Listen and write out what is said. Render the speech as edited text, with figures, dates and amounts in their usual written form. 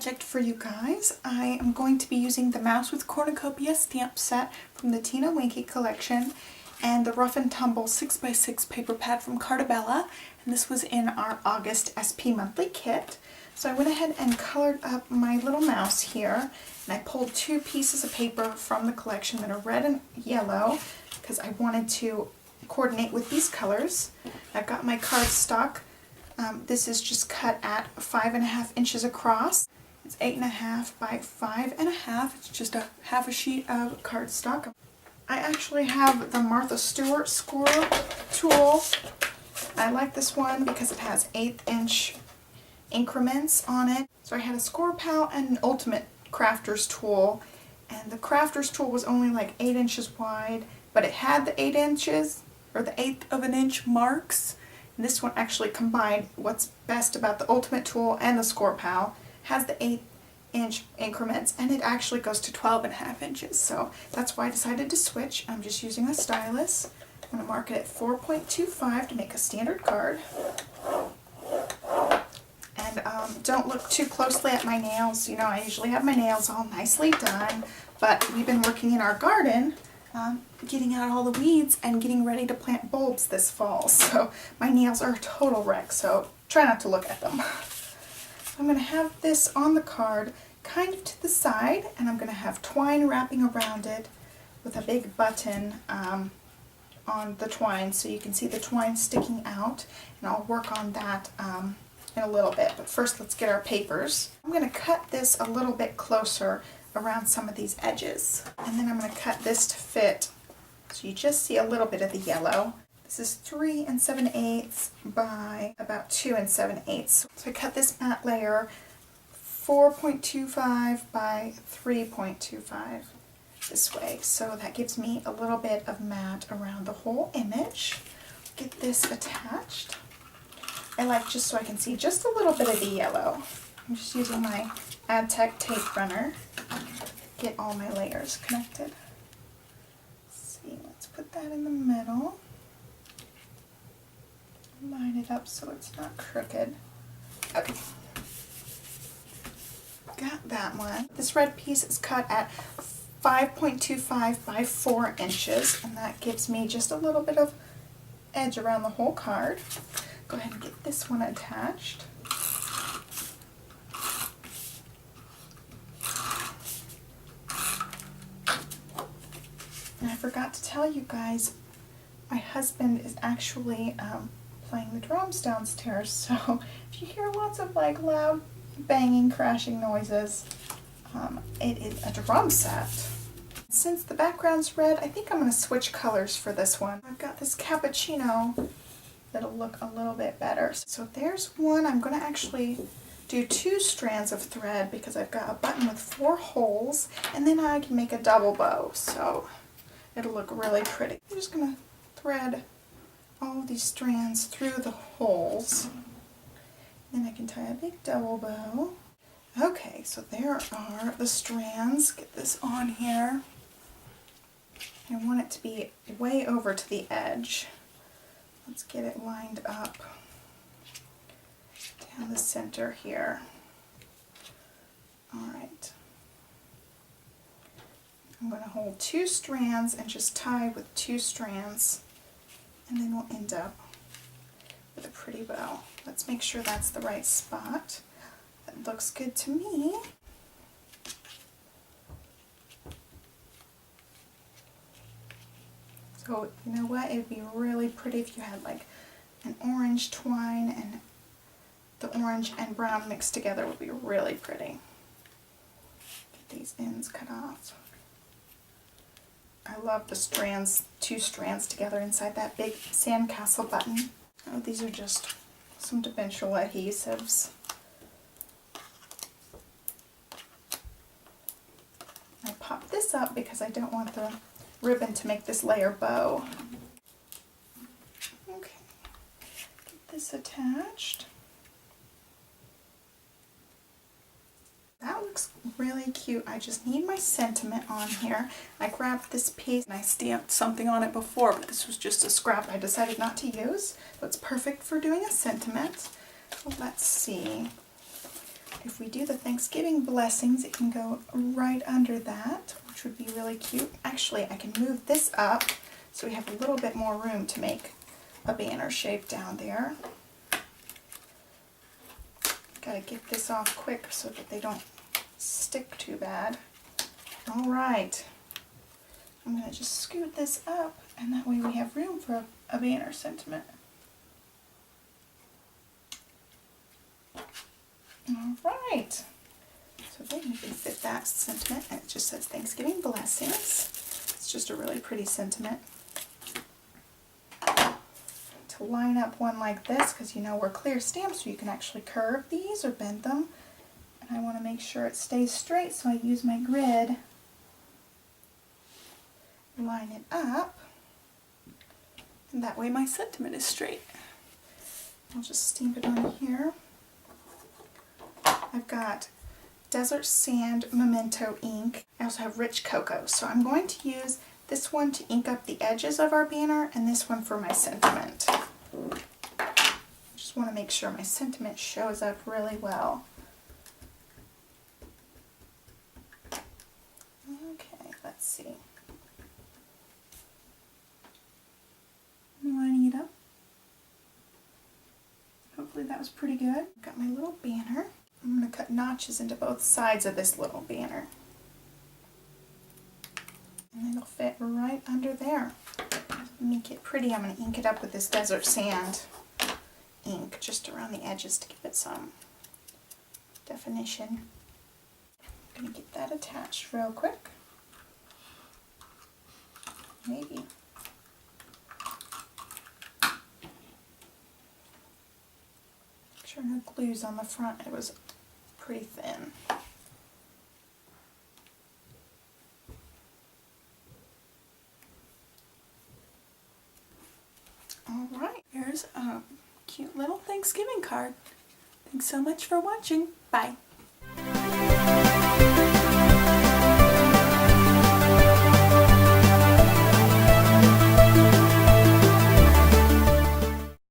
project for you guys. I am going to be using the Mouse with Cornucopia stamp set from the Tina Winky collection and the Rough and Tumble 6x6 paper pad from Cartabella, and this was in our August SP monthly kit. So I went ahead and colored up my little mouse here, and I pulled two pieces of paper from the collection that are red and yellow because I wanted to coordinate with these colors. I've got my cardstock. This is just cut at 5.5 inches across. It's 8.5 by 5.5. It's just a half a sheet of cardstock. I actually have the Martha Stewart score tool. I like this one because it has 1/8 inch increments on it. So I had a score pal and an ultimate crafter's tool, and the crafter's tool was only like 8 inches wide, but it had the 8 inches or the 1/8 of an inch marks. And this one actually combined what's best about the ultimate tool and the score pal. Has the 8 inch increments, and it actually goes to 12.5 inches. So that's why I decided to switch. I'm just using a stylus. I'm going to mark it at 4.25 to make a standard card. And don't look too closely at my nails. You know, I usually have my nails all nicely done, but we've been working in our garden, getting out all the weeds and getting ready to plant bulbs this fall. So my nails are a total wreck, so try not to look at them. I'm going to have this on the card kind of to the side, and I'm going to have twine wrapping around it with a big button on the twine so you can see the twine sticking out, and I'll work on that in a little bit. But first, let's get our papers. I'm going to cut this a little bit closer around some of these edges, and then I'm going to cut this to fit so you just see a little bit of the yellow. This is 3 7/8 by about 2 7/8. So I cut this matte layer 4.25 by 3.25 this way. So that gives me a little bit of matte around the whole image. Get this attached. I like just so I can see just a little bit of the yellow. I'm just using my AdTech tape runner. Get all my layers connected. Let's see, let's put that in the middle. Line it up so it's not crooked. Okay. Got that one. This red piece is cut at 5.25 by 4 inches, and that gives me just a little bit of edge around the whole card. Go ahead and get this one attached. And I forgot to tell you guys, my husband is actually playing the drums downstairs, so if you hear lots of like loud banging, crashing noises, it is a drum set. Since the background's red, I think I'm going to switch colors for this one. I've got this cappuccino that'll look a little bit better. So there's one. I'm going to actually do 2 strands of thread because I've got a button with 4 holes, and then I can make a double bow, so it'll look really pretty. I'm just going to thread all of these strands through the holes. Then I can tie a big double bow. Okay, so there are the strands. Get this on here. I want it to be way over to the edge. Let's get it lined up down the center here. All right. I'm going to hold 2 strands and just tie with 2 strands, and then we'll end up with a pretty bow. Let's make sure that's the right spot. That looks good to me. So, you know what? It would be really pretty if you had like an orange twine, and the orange and brown mixed together would be really pretty. Get these ends cut off. I love the strands, 2 strands together inside that big sandcastle button. Oh, these are just some dimensional adhesives. I pop this up because I don't want the ribbon to make this layer bow. Okay, get this attached. That looks really cute. I just need my sentiment on here. I grabbed this piece and I stamped something on it before, but this was just a scrap I decided not to use. So it's perfect for doing a sentiment. Well, let's see. if we do the Thanksgiving blessings, it can go right under that, which would be really cute. Actually, I can move this up so we have a little bit more room to make a banner shape down there. Gotta get this off quick so that they don't stick too bad. All right, I'm gonna just scoot this up, and that way we have room for a banner sentiment. All right, so then you can fit that sentiment, and it just says Thanksgiving blessings. It's just a really pretty sentiment. To line up one like this, because you know we're clear stamps, so you can actually curve these or bend them. And I want to make sure it stays straight, so I use my grid. Line it up, and that way my sentiment is straight. I'll just stamp it on here. I've got Desert Sand Memento ink. I also have Rich Cocoa, so I'm going to use this one to ink up the edges of our banner and this one for my sentiment. Just want to make sure my sentiment shows up really well. Okay, let's see. I'm lining it up. Hopefully that was pretty good. I've got my little banner. I'm going to cut notches into both sides of this little banner. And it'll fit right under there. To make it pretty, I'm going to ink it up with this Desert Sand ink just around the edges to give it some definition. I'm going to get that attached real quick. Maybe. Make sure no glue's on the front. It was pretty thin. Alright, here's a cute little Thanksgiving card. Thanks so much for watching. Bye.